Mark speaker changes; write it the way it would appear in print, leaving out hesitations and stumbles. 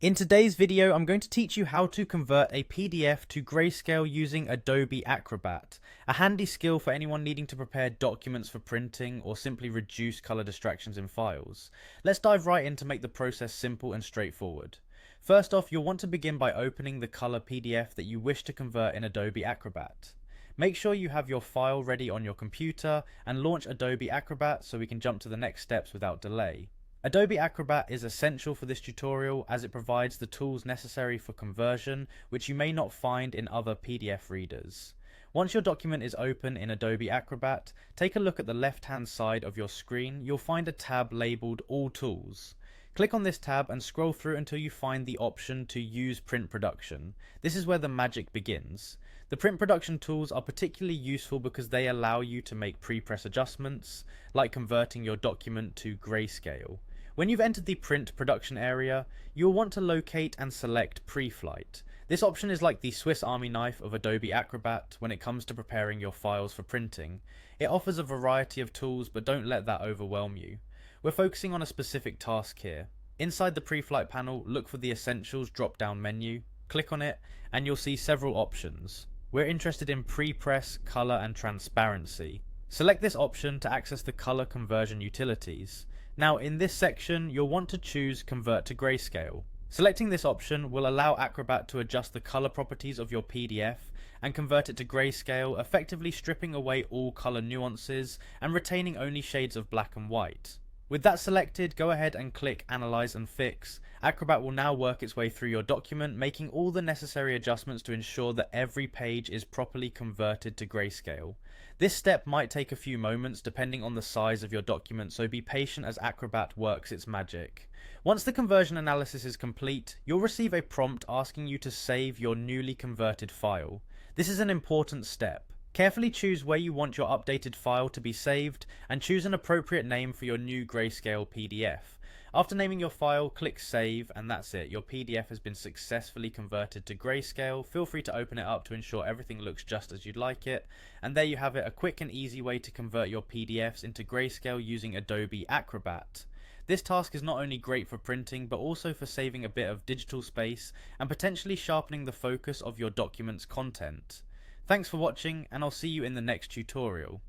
Speaker 1: In today's video, I'm going to teach you how to convert a PDF to grayscale using Adobe Acrobat, a handy skill for anyone needing to prepare documents for printing or simply reduce color distractions in files. Let's dive right in to make the process simple and straightforward. First off, you'll want to begin by opening the color PDF that you wish to convert in Adobe Acrobat. Make sure you have your file ready on your computer and launch Adobe Acrobat so we can jump to the next steps without delay. Adobe Acrobat is essential for this tutorial as it provides the tools necessary for conversion, which you may not find in other PDF readers. Once your document is open in Adobe Acrobat, take a look at the left-hand side of your screen. You'll find a tab labeled All Tools. Click on this tab and scroll through until you find the option to use print production. This is where the magic begins. The print production tools are particularly useful because they allow you to make pre-press adjustments, like converting your document to grayscale. When you've entered the print production area, you'll want to locate and select pre-flight. This option is like the Swiss Army knife of Adobe Acrobat when it comes to preparing your files for printing. It offers a variety of tools, but don't let that overwhelm you. We're focusing on a specific task here. Inside the pre-flight panel, look for the Essentials drop-down menu, click on it, and you'll see several options. We're interested in pre-press, color, and transparency. Select this option to access the color conversion utilities. Now in this section, you'll want to choose Convert to Grayscale. Selecting this option will allow Acrobat to adjust the color properties of your PDF and convert it to grayscale, effectively stripping away all color nuances and retaining only shades of black and white. With that selected, go ahead and click Analyze and Fix. Acrobat will now work its way through your document, making all the necessary adjustments to ensure that every page is properly converted to grayscale. This step might take a few moments depending on the size of your document, so be patient as Acrobat works its magic. Once the conversion analysis is complete, you'll receive a prompt asking you to save your newly converted file. This is an important step. Carefully choose where you want your updated file to be saved and choose an appropriate name for your new grayscale PDF. After naming your file, click Save, and that's it. Your PDF has been successfully converted to grayscale. Feel free to open it up to ensure everything looks just as you'd like it. And there you have it, a quick and easy way to convert your PDFs into grayscale using Adobe Acrobat. This task is not only great for printing, but also for saving a bit of digital space and potentially sharpening the focus of your document's content. Thanks for watching, and I'll see you in the next tutorial.